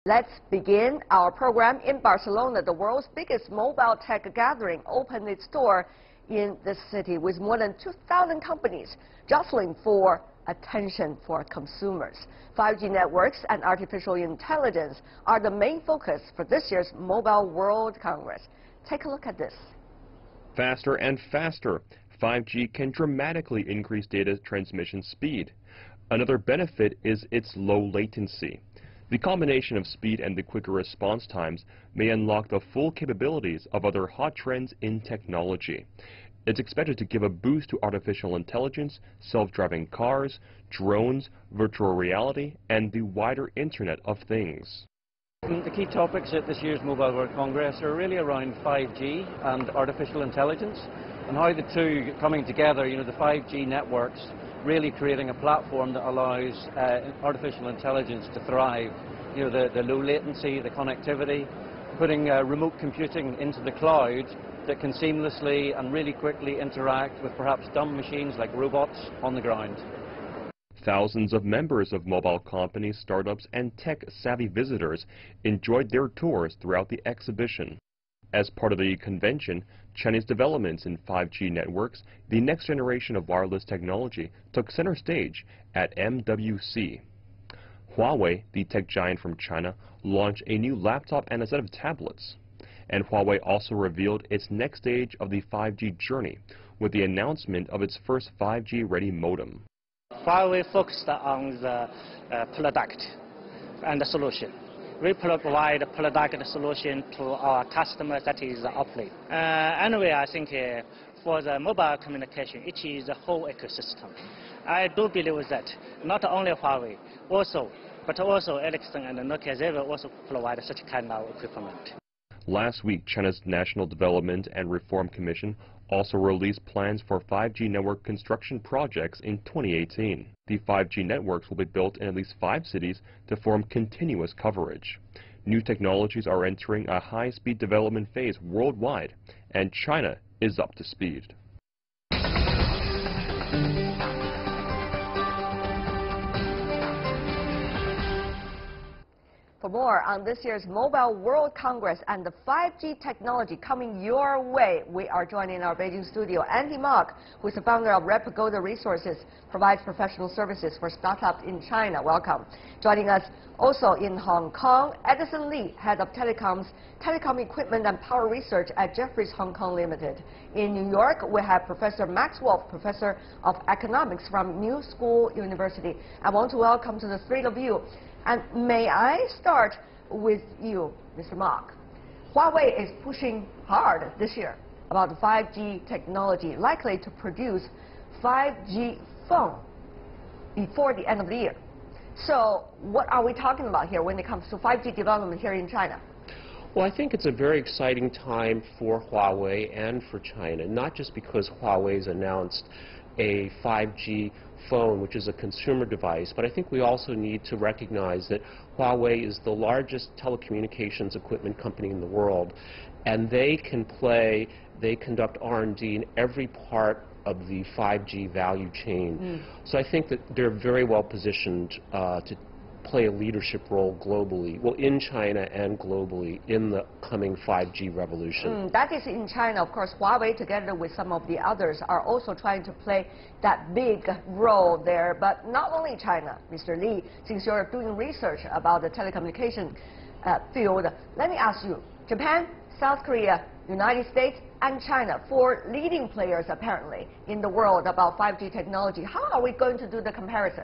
Let's begin our program in Barcelona. The world's biggest mobile tech gathering opened its door in this city with more than 2,000 companies jostling for attention for consumers. 5G networks and artificial intelligence are the main focus for this year's Mobile World Congress. Take a look at this. Faster and faster, 5G can dramatically increase data transmission speed. Another benefit is its low latency. The combination of speed and the quicker response times may unlock the full capabilities of other hot trends in technology. It's expected to give a boost to artificial intelligence, self-driving cars, drones, virtual reality, and the wider Internet of Things. The key topics at this year's Mobile World Congress are really around 5G and artificial intelligence, and how the two coming together, the 5G networks, really creating a platform that allows artificial intelligence to thrive. The low latency, the connectivity, putting remote computing into the cloud that can seamlessly and really quickly interact with perhaps dumb machines like robots on the ground. Thousands of members of mobile companies, startups, and tech-savvy visitors enjoyed their tours throughout the exhibition. As part of the convention, Chinese developments in 5G networks, the next generation of wireless technology, took center stage at MWC. Huawei, the tech giant from China, launched a new laptop and a set of tablets. And Huawei also revealed its next stage of the 5G journey with the announcement of its first 5G-ready modem. Huawei focused on the product and the solution. We provide product solution to our customers, that is Uplink. Anyway, I think for the mobile communication, it is a whole ecosystem. I do believe that not only Huawei, but also Ericsson and Nokia, they will also provide such kind of equipment. Last week, China's National Development and Reform Commission also released plans for 5G network construction projects in 2018. The 5G networks will be built in at least 5 cities to form continuous coverage. New technologies are entering a high-speed development phase worldwide, and China is up to speed. For more on this year's Mobile World Congress and the 5G technology coming your way, we are joining in our Beijing studio Andy Mok, who is the founder of Repagoda Resources, provides professional services for startups in China. Welcome. Joining us also in Hong Kong, Edison Lee, head of telecom equipment and power research at Jefferies Hong Kong Limited. In New York, we have Professor Max Wolf, professor of economics from New School University. I want to welcome to the three of you. And may I start with you, Mr. Mok? Huawei is pushing hard this year about the 5G technology, likely to produce 5G phone before the end of the year. So what are we talking about here when it comes to 5G development here in China? Well, I think it's a very exciting time for Huawei and for China, not just because Huawei's announced a 5G phone, which is a consumer device, but I think we also need to recognize that Huawei is the largest telecommunications equipment company in the world, and they conduct R&D in every part of the 5G value chain. So I think that they're very well positioned to play a leadership role globally, well, in China and globally, in the coming 5G revolution. That is in China. Of course, Huawei, together with some of the others, are also trying to play that big role there. But not only China, Mr. Lee, since you're doing research about the telecommunication field, let me ask you, Japan, South Korea, United States, and China, 4 leading players apparently in the world about 5G technology. How are we going to do the comparison?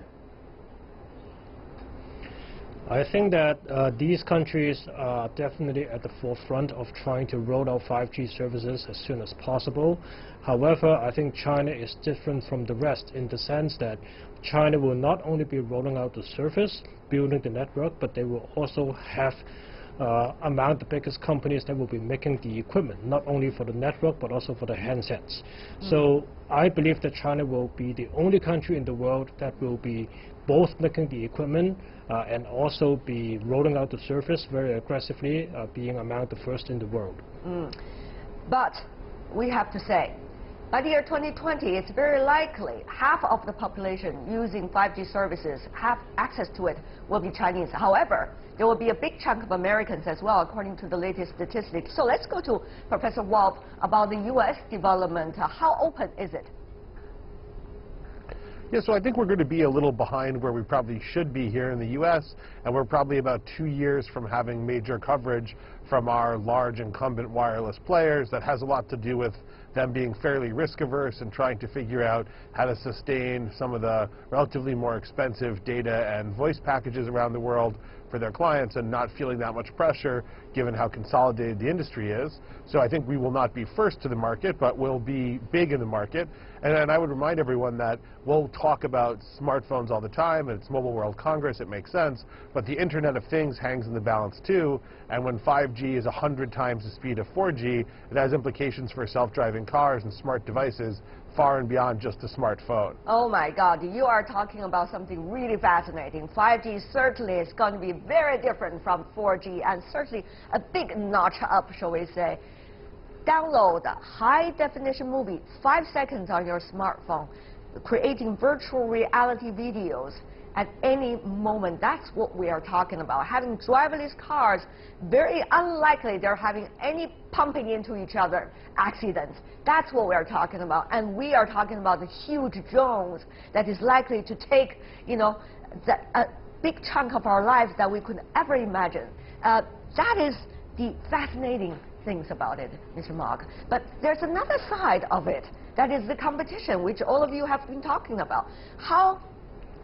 I think that these countries are definitely at the forefront of trying to roll out 5G services as soon as possible. However, I think China is different from the rest in the sense that China will not only be rolling out the service, building the network, but they will also have among the biggest companies that will be making the equipment, not only for the network but also for the handsets. So I believe that China will be the only country in the world that will be both making the equipment and also be rolling out the service very aggressively, being among the first in the world. But we have to say, By the year 2020, it's very likely half of the population using 5G services, have access to it, will be Chinese. However, there will be a big chunk of Americans as well, according to the latest statistics. So let's go to Professor Wolf about the U.S. development. How open is it? Yeah, so I think we're going to be a little behind where we probably should be here in the U.S., and we're probably about 2 years from having major coverage from our large incumbent wireless players. That has a lot to do with them being fairly risk-averse and trying to figure out how to sustain some of the relatively more expensive data and voice packages around the world for their clients and not feeling that much pressure given how consolidated the industry is. So I think we will not be first to the market, but we'll be big in the market. And I would remind everyone that we'll talk about smartphones all the time, and it's Mobile World Congress, it makes sense, but the Internet of Things hangs in the balance too, and when 5G is 100 times the speed of 4G, it has implications for self-driving cars and smart devices far and beyond just a smartphone. Oh my God, you are talking about something really fascinating. 5G certainly is going to be very different from 4G, and certainly a big notch up, shall we say. Download a high-definition movie, 5 seconds on your smartphone, creating virtual reality videos at any moment. That's what we are talking about. Having driverless cars, very unlikely they're having any pumping into each other accidents. That's what we are talking about. And we are talking about the huge drones that is likely to take, you know, a big chunk of our lives that we could ever imagine. That is the fascinating things about it, Mr. Mark. But there's another side of it, that is the competition, which all of you have been talking about. How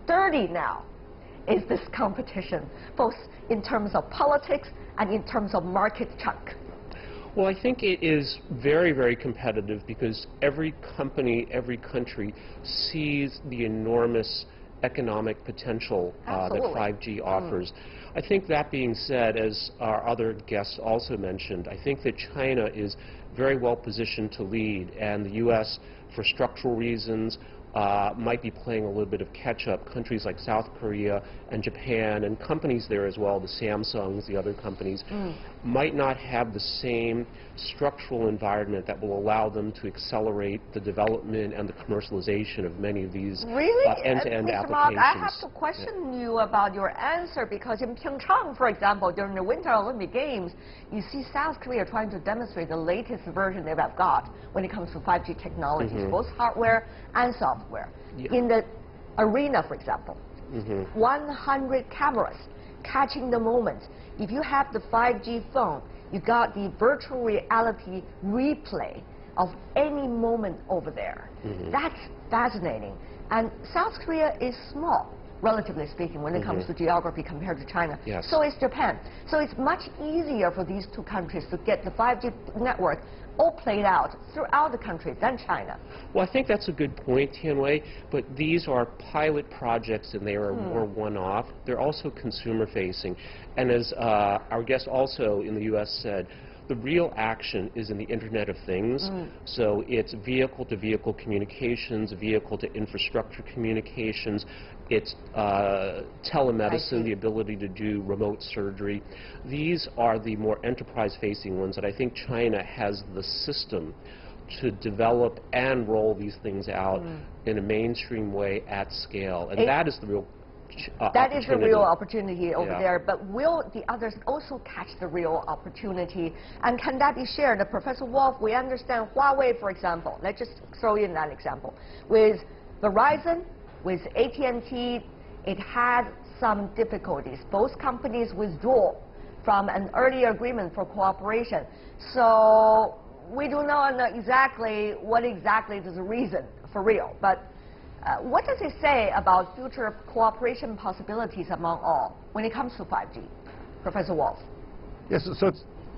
dirty now is this competition, both in terms of politics and in terms of market chunk? Well, I think it is very, very competitive because every company, every country sees the enormous economic potential that 5G offers. I think that being said, as our other guests also mentioned, I think that China is very well positioned to lead, and the U.S., for structural reasons, might be playing a little bit of catch-up. Countries like South Korea and Japan and companies there as well, the Samsungs, the other companies, might not have the same structural environment that will allow them to accelerate the development and the commercialization of many of these end-to-end Mr. applications. Mark, I have to question you about your answer, because in Pyeongchang, for example, during the Winter Olympic Games, you see South Korea trying to demonstrate the latest version they've got when it comes to 5G technologies, both hardware and software. In the arena, for example, 100 cameras catching the moment. If you have the 5G phone, you got the virtual reality replay of any moment over there. That's fascinating. And South Korea is small, relatively speaking, when it comes to geography compared to China. So is Japan. So it's much easier for these two countries to get the 5G network all played out throughout the country than China. Well, I think that's a good point, Tianwei, but these are pilot projects and they are more one-off. They're also consumer-facing. And as our guest also in the U.S. said, the real action is in the Internet of Things. So it's vehicle-to-vehicle communications, vehicle-to-infrastructure communications, it's telemedicine, the ability to do remote surgery. These are the more enterprise-facing ones that I think China has the system to develop and roll these things out in a mainstream way at scale. And that is the real that is the real opportunity over there, but will the others also catch the real opportunity? And can that be shared? Professor Wolf, we understand Huawei, for example, let's just throw in that example. With Verizon, with AT&T, it had some difficulties. Both companies withdrew from an earlier agreement for cooperation. So we do not know exactly what exactly is the reason for real, but what does it say about future cooperation possibilities among all when it comes to 5G? Professor Wolf. Yes,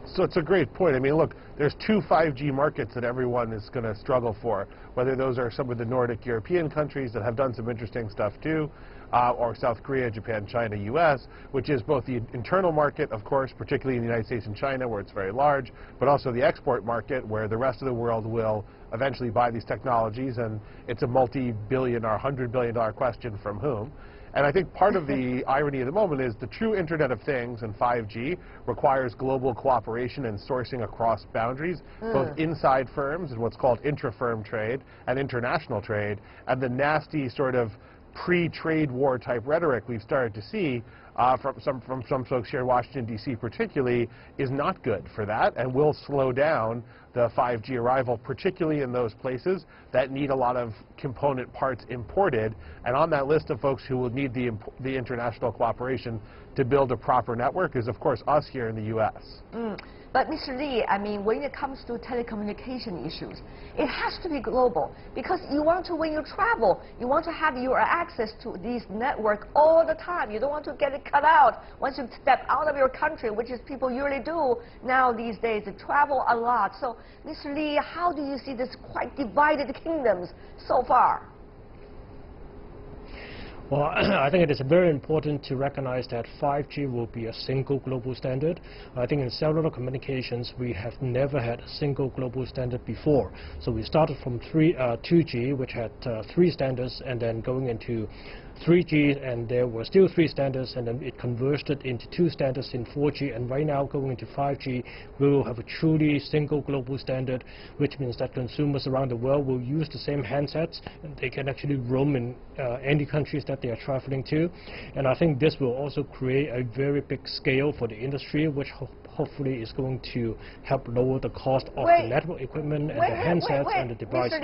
so it's a great point. I mean, look, there's two 5G markets that everyone is going to struggle for, whether those are some of the Nordic European countries that have done some interesting stuff too, or South Korea, Japan, China, US, which is both the internal market, of course, particularly in the United States and China, where it's very large, but also the export market, where the rest of the world will eventually buy these technologies, and it's a multi-billion or $100 billion question from whom. And I think part of the irony of the moment is the true Internet of Things and 5G requires global cooperation and sourcing across boundaries, both inside firms and what's called intra-firm trade and international trade, and the nasty sort of pre-trade war type rhetoric we've started to see from some folks here in Washington, D.C. particularly, is not good for that and will slow down the 5G arrival, particularly in those places that need a lot of component parts imported. And on that list of folks who will need the international cooperation to build a proper network is, of course, us here in the U.S. But Mr. Lee, I mean, when it comes to telecommunication issues, it has to be global because you want to, when you travel, you want to have your access to these networks all the time. You don't want to get it cut out once you step out of your country, which is people usually do now these days. They travel a lot. So, Mr. Lee, how do you see this quite divided kingdoms so far? Well, I think it is very important to recognize that 5G will be a single global standard. I think in cellular communications, we have never had a single global standard before. So we started from 2G, which had 3 standards, and then going into 3G, and there were still 3 standards, and then it converged into 2 standards in 4G, and right now going into 5G, we will have a truly single global standard, which means that consumers around the world will use the same handsets, and they can actually roam in any countries that they are traveling to. And I think this will also create a very big scale for the industry, which hopefully is going to help lower the cost of the network equipment and the handsets and the devices.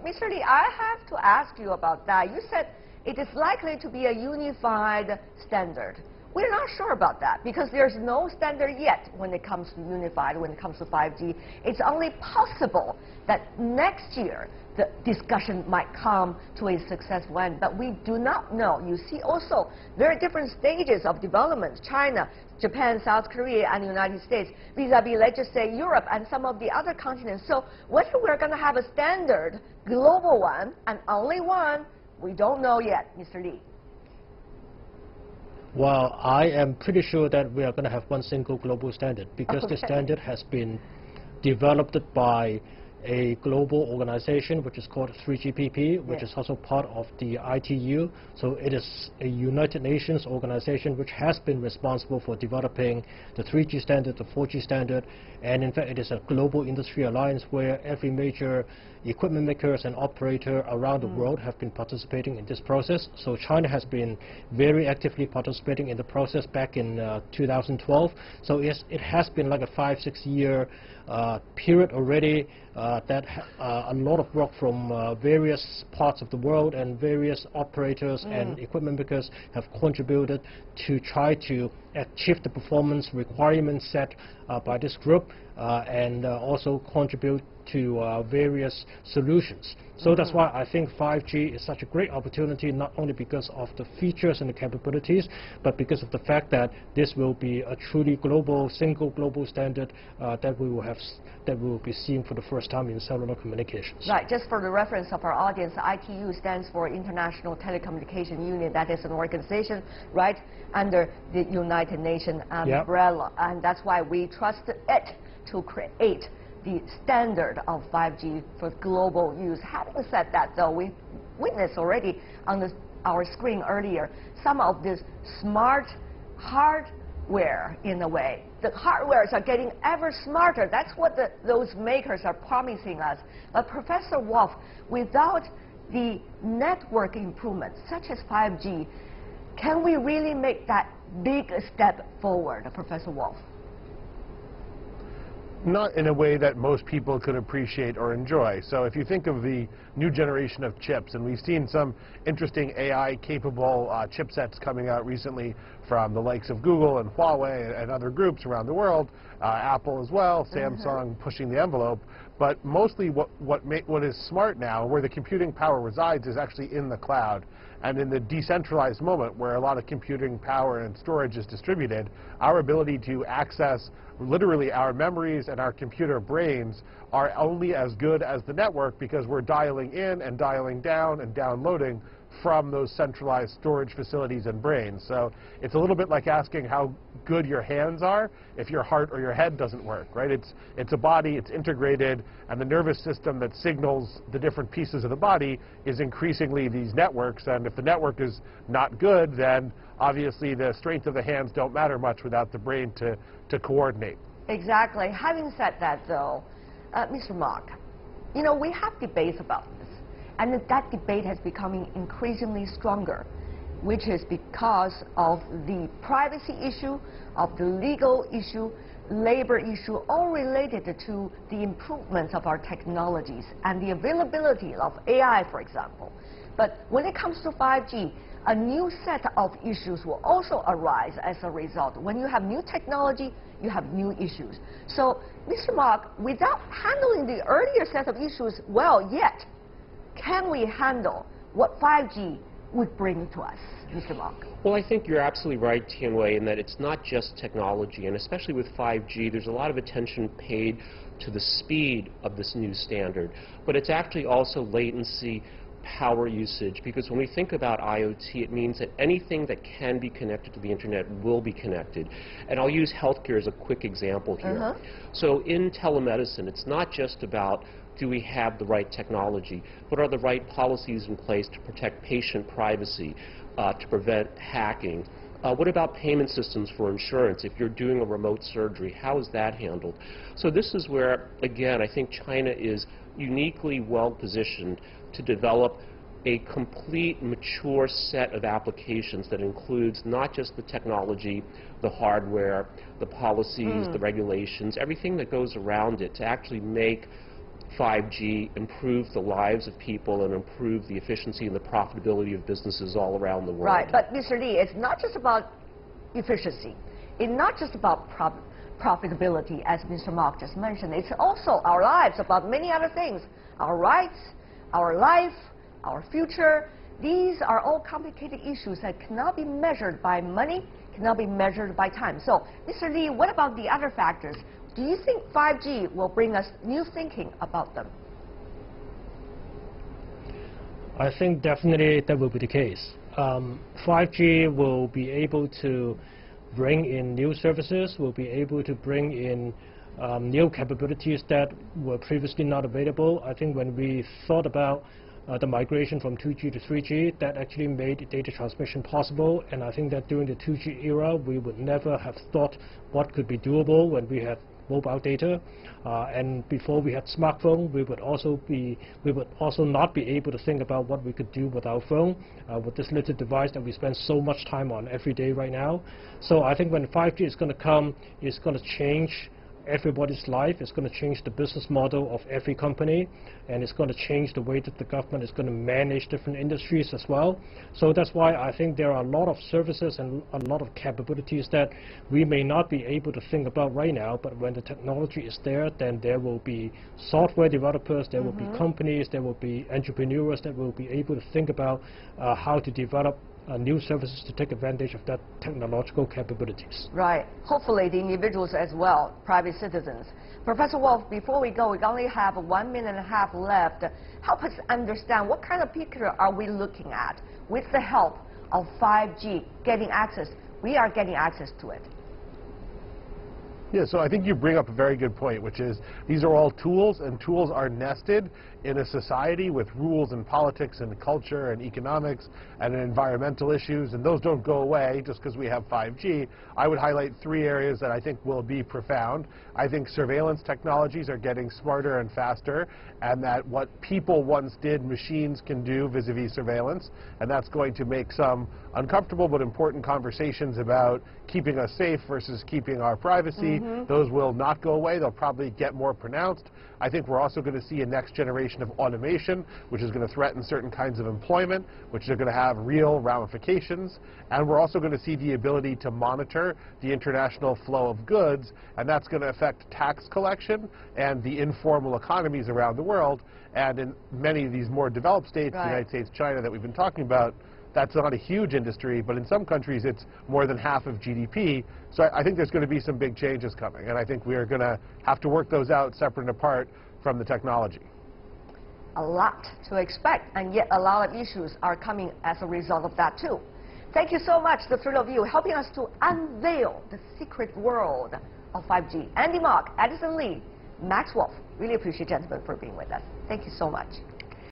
Mr. Lee, I have to ask you about that. You said it is likely to be a unified standard. We're not sure about that because there's no standard yet when it comes to unified, when it comes to 5G. It's only possible that next year the discussion might come to a successful end, but we do not know. You see also very different stages of development. China, Japan, South Korea, and the United States, vis-a-vis, let's just say, Europe and some of the other continents. So whether we're going to have a standard, global one, and only one, we don't know yet, Mr. Lee. Well, I am pretty sure that we are going to have one single global standard because the standard has been developed by a global organization which is called 3GPP, which is also part of the ITU. So it is a United Nations organization which has been responsible for developing the 3G standard, the 4G standard, and in fact it is a global industry alliance where every major equipment makers and operator around the world have been participating in this process. So China has been very actively participating in the process back in 2012. So it has been like a 5-6 year period already that a lot of work from various parts of the world and various operators and equipment makers have contributed to try to achieve the performance requirements set by this group and also contribute to various solutions. So that's why I think 5G is such a great opportunity, not only because of the features and the capabilities, but because of the fact that this will be a truly global, single global standard that we will be seeing for the first time in cellular communications. Right. Just for the reference of our audience, ITU stands for International Telecommunication Union. That is an organization right under the United Nations umbrella, and that's why we trust it to create the standard of 5G for global use. Having said that, though, we witnessed already on our screen earlier some of this smart hardware in a way. The hardwares are getting ever smarter. That's what those makers are promising us. But Professor Wolf, without the network improvements such as 5G, can we really make that big step forward, Professor Wolf? Not in a way that most people could appreciate or enjoy. So if you think of the new generation of chips, and we've seen some interesting AI-capable chipsets coming out recently from the likes of Google and Huawei and other groups around the world, Apple as well, Samsung pushing the envelope. But mostly what is smart now, where the computing power resides, is actually in the cloud. And in the decentralized moment, where a lot of computing power and storage is distributed, our ability to access literally our memories and our computer brains are only as good as the network because we're dialing in and dialing down and downloading from those centralized storage facilities and brains. So it's a little bit like asking how good your hands are if your heart or your head doesn't work, right? It's a body, it's integrated, and the nervous system that signals the different pieces of the body is increasingly these networks. And if the network is not good, then obviously the strength of the hands don't matter much without the brain to coordinate. Exactly. Having said that, though, Mr. Mark, you know, we have debates about this, and that debate has becoming increasingly stronger, which is because of the privacy issue, of the legal issue, labor issue, all related to the improvements of our technologies and the availability of AI, for example. But when it comes to 5G, a new set of issues will also arise as a result. When you have new technology, you have new issues. So, Mr. Mark, without handling the earlier set of issues well yet, can we handle what 5G would bring to us, Mr. Mark? Well, I think you're absolutely right, Tianwei, in that it's not just technology, and especially with 5G, there's a lot of attention paid to the speed of this new standard, but it's actually also latency, power usage, because when we think about IoT, it means that anything that can be connected to the internet will be connected. And I'll use healthcare as a quick example here. So in telemedicine, it's not just about do we have the right technology, but are the right policies in place to protect patient privacy, to prevent hacking? What about payment systems for insurance? If you're doing a remote surgery, how is that handled? So this is where, again, I think China is uniquely well positioned to develop a complete, mature set of applications that includes not just the technology, the hardware, the policies, the regulations, everything that goes around it to actually make 5G improve the lives of people and improve the efficiency and the profitability of businesses all around the world. Right, but Mr. Lee, it's not just about efficiency. It's not just about profitability, as Mr. Mark just mentioned. It's also our lives, about many other things. Our rights, our life, our future. These are all complicated issues that cannot be measured by money, cannot be measured by time. So, Mr. Lee, what about the other factors? Do you think 5G will bring us new thinking about them? I think definitely that will be the case. 5G will be able to bring in new services, will be able to bring in new capabilities that were previously not available. I think when we thought about the migration from 2G to 3G, that actually made data transmission possible, and I think that during the 2G era, we would never have thought what could be doable when we had mobile data, and before we had smartphone, we would also not be able to think about what we could do with our phone, with this little device that we spend so much time on every day right now. So I think when 5G is going to come, it's going to change everybody's life. It's going to change the business model of every company, and it's going to change the way that the government is going to manage different industries as well. So that's why I think there are a lot of services and a lot of capabilities that we may not be able to think about right now, but when the technology is there, then there will be software developers, there will be companies, there will be entrepreneurs that will be able to think about how to develop new services to take advantage of that technological capabilities. Right. Hopefully the individuals as well, private citizens. Professor Wolf, before we go, we only have 1.5 minutes left. Help us understand what kind of picture are we looking at with the help of 5G getting access. We are getting access to it. Yeah, so I think you bring up a very good point, which is these are all tools, and tools are nested in a society with rules and politics and culture and economics and environmental issues, and those don't go away just because we have 5G. I would highlight 3 areas that I think will be profound. I think surveillance technologies are getting smarter and faster, and that what people once did, machines can do vis-a-vis surveillance, and that's going to make some uncomfortable but important conversations about keeping us safe versus keeping our privacy. Those will not go away. They'll probably get more pronounced. I think we're also going to see a next generation of automation, which is going to threaten certain kinds of employment, which are going to have real ramifications. And we're also going to see the ability to monitor the international flow of goods, and that's going to affect tax collection and the informal economies around the world. And in many of these more developed states, the United States, China, that we've been talking about, that's not a huge industry, but in some countries it's more than half of GDP. So I think there's going to be some big changes coming, and I think we are going to have to work those out separate and apart from the technology. a lot to expect, and yet a lot of issues are coming as a result of that too. Thank you so much, the three of you, helping us to unveil the secret world of 5G. Andy Mok, Edison Lee, Max Wolf. Really appreciate, gentlemen, for being with us. Thank you so much.